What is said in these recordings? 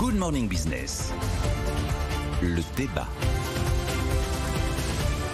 Good Morning Business. Le débat.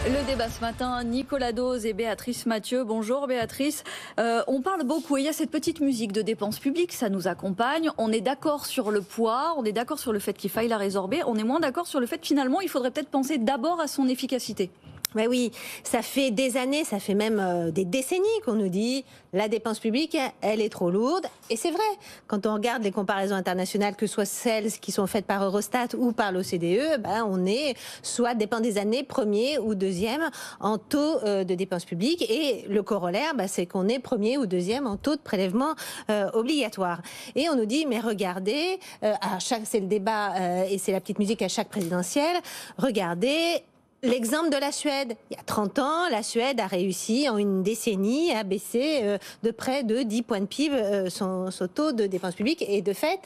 Le débat ce matin, Nicolas Dose et Béatrice Mathieu. Bonjour Béatrice. On parle beaucoup et il y a cette petite musique de dépenses publiques, ça nous accompagne. On est d'accord sur le poids, on est d'accord sur le fait qu'il faille la résorber. On est moins d'accord sur le fait que finalement, il faudrait peut-être penser d'abord à son efficacité. Ben oui, ça fait des années, ça fait même des décennies qu'on nous dit la dépense publique, elle est trop lourde. Et c'est vrai, quand on regarde les comparaisons internationales, que ce soit celles qui sont faites par Eurostat ou par l'OCDE, ben on est soit, dépend des années, premier ou deuxième en taux de dépense publique. Et le corollaire, ben, c'est qu'on est premier ou deuxième en taux de prélèvement obligatoire. Et on nous dit, mais regardez, c'est le débat et c'est la petite musique à chaque présidentielle, regardez. L'exemple de la Suède. Il y a 30 ans, la Suède a réussi en une décennie à baisser de près de 10 points de PIB son taux de dépenses publiques et de fait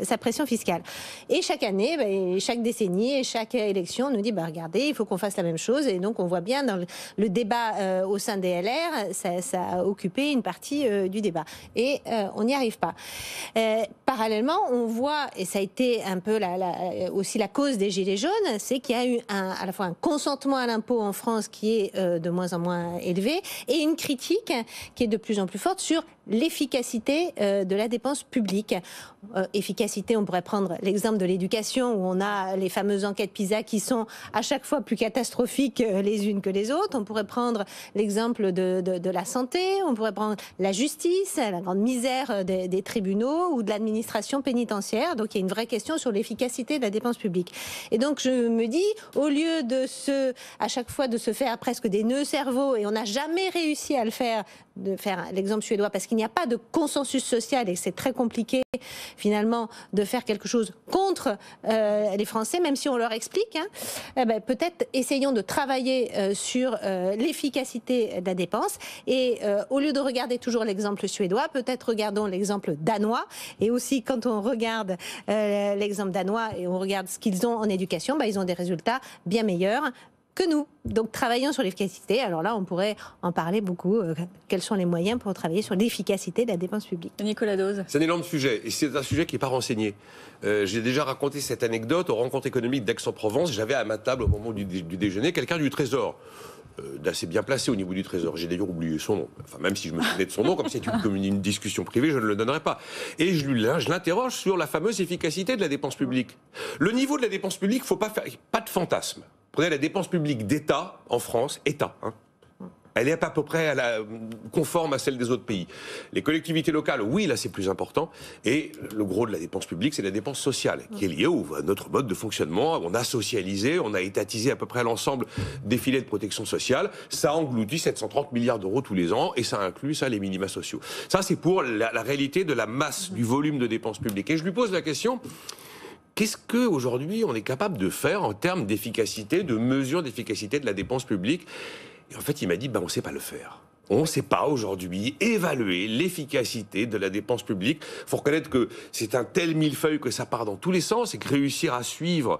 sa pression fiscale. Et chaque année, chaque décennie et chaque élection, on nous dit regardez, il faut qu'on fasse la même chose. Et donc on voit bien dans le débat au sein des LR, ça a occupé une partie du débat. Et on n'y arrive pas. Parallèlement, on voit, et ça a été un peu aussi la cause des Gilets jaunes, c'est qu'il y a eu à la fois un consentement à l'impôt en France qui est de moins en moins élevé et une critique qui est de plus en plus forte sur l'efficacité de la dépense publique. Efficacité, on pourrait prendre l'exemple de l'éducation où on a les fameuses enquêtes PISA qui sont à chaque fois plus catastrophiques les unes que les autres. On pourrait prendre l'exemple de la santé, on pourrait prendre la justice, la grande misère des tribunaux ou de l'administration pénitentiaire. Donc il y a une vraie question sur l'efficacité de la dépense publique. Et donc je me dis, au lieu à chaque fois de se faire presque des nœuds cerveau, et on n'a jamais réussi à le faire, de faire l'exemple suédois, parce qu'il n'y a pas de consensus social et c'est très compliqué finalement de faire quelque chose contre les Français, même si on leur explique. Peut-être essayons de travailler sur l'efficacité de la dépense et au lieu de regarder toujours l'exemple suédois, peut-être regardons l'exemple danois. Et aussi quand on regarde l'exemple danois et on regarde ce qu'ils ont en éducation, ils ont des résultats bien meilleurs que nous. Donc travaillons sur l'efficacité. Alors là, on pourrait en parler beaucoup. Quels sont les moyens pour travailler sur l'efficacité de la dépense publique? Nicolas Dose. C'est un énorme sujet, et c'est un sujet qui n'est pas renseigné. J'ai déjà raconté cette anecdote aux rencontres économiques d'Aix-en-Provence. J'avais à ma table, au moment du déjeuner, quelqu'un du Trésor. D'assez bien placé au niveau du Trésor. J'ai d'ailleurs oublié son nom. Enfin, même si je me souvenais de son nom, comme c'est une discussion privée, je ne le donnerai pas. Et je l'interroge sur la fameuse efficacité de la dépense publique. Le niveau de la dépense publique, il ne faut pas faire de fantasme. Prenez la dépense publique d'État en France, État. Elle est à peu près conforme à celle des autres pays. Les collectivités locales, oui, là c'est plus important. Et le gros de la dépense publique, c'est la dépense sociale, qui est liée à notre mode de fonctionnement. On a socialisé, on a étatisé à peu près l'ensemble des filets de protection sociale. Ça engloutit 730 milliards d'euros tous les ans et ça inclut les minima sociaux. Ça, c'est pour la réalité de la masse, du volume de dépenses publiques. Et je lui pose la question... Qu'est-ce qu'aujourd'hui on est capable de faire en termes d'efficacité, de mesure d'efficacité de la dépense publique? Et en fait, il m'a dit, on ne sait pas le faire. On ne sait pas aujourd'hui évaluer l'efficacité de la dépense publique. Il faut reconnaître que c'est un tel millefeuille que ça part dans tous les sens et que réussir à suivre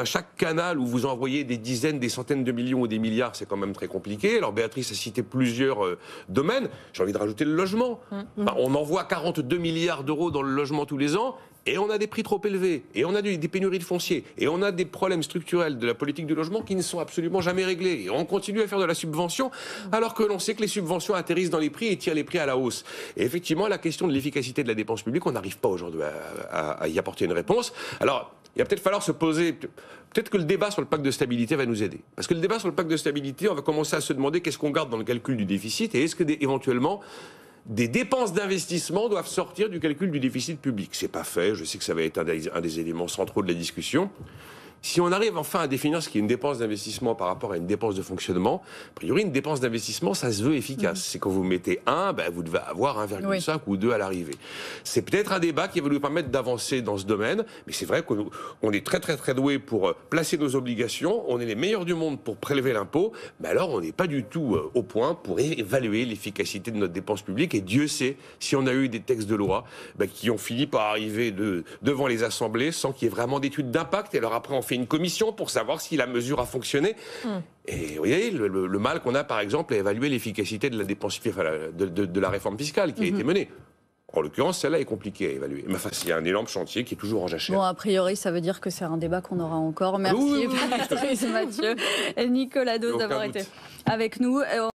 chaque canal où vous envoyez des dizaines, des centaines de millions ou des milliards, c'est quand même très compliqué. Alors Béatrice a cité plusieurs domaines. J'ai envie de rajouter le logement. On envoie 42 milliards d'euros dans le logement tous les ans. Et on a des prix trop élevés, et on a des pénuries de foncier, et on a des problèmes structurels de la politique du logement qui ne sont absolument jamais réglés. Et on continue à faire de la subvention, alors que l'on sait que les subventions atterrissent dans les prix et tirent les prix à la hausse. Et effectivement, la question de l'efficacité de la dépense publique, on n'arrive pas aujourd'hui à y apporter une réponse. Alors, il va peut-être falloir se poser... Peut-être que le débat sur le pacte de stabilité va nous aider. Parce que le débat sur le pacte de stabilité, on va commencer à se demander qu'est-ce qu'on garde dans le calcul du déficit, et est-ce que éventuellement... des dépenses d'investissement doivent sortir du calcul du déficit public. C'est pas fait, je sais que ça va être un des éléments centraux de la discussion. Si on arrive enfin à définir ce qui est une dépense d'investissement par rapport à une dépense de fonctionnement, a priori, une dépense d'investissement, ça se veut efficace. C'est quand vous mettez 1, vous devez avoir 1,5 ou 2 à l'arrivée. C'est peut-être un débat qui va nous permettre d'avancer dans ce domaine, mais c'est vrai qu'on est très très très doué pour placer nos obligations, on est les meilleurs du monde pour prélever l'impôt, mais alors on n'est pas du tout au point pour évaluer l'efficacité de notre dépense publique, et Dieu sait si on a eu des textes de loi qui ont fini par arriver devant les assemblées sans qu'il y ait vraiment d'études d'impact, et alors après on fait une commission pour savoir si la mesure a fonctionné. Et vous voyez, le mal qu'on a, par exemple, à évaluer l'efficacité de la dépense, de la réforme fiscale qui a été menée. En l'occurrence, celle-là est compliquée à évaluer. Mais enfin, il y a un énorme chantier qui est toujours en jachère. Bon, a priori, ça veut dire que c'est un débat qu'on aura encore. Merci, Béatrice Mathieu et Nicolas Dose d'avoir été avec nous.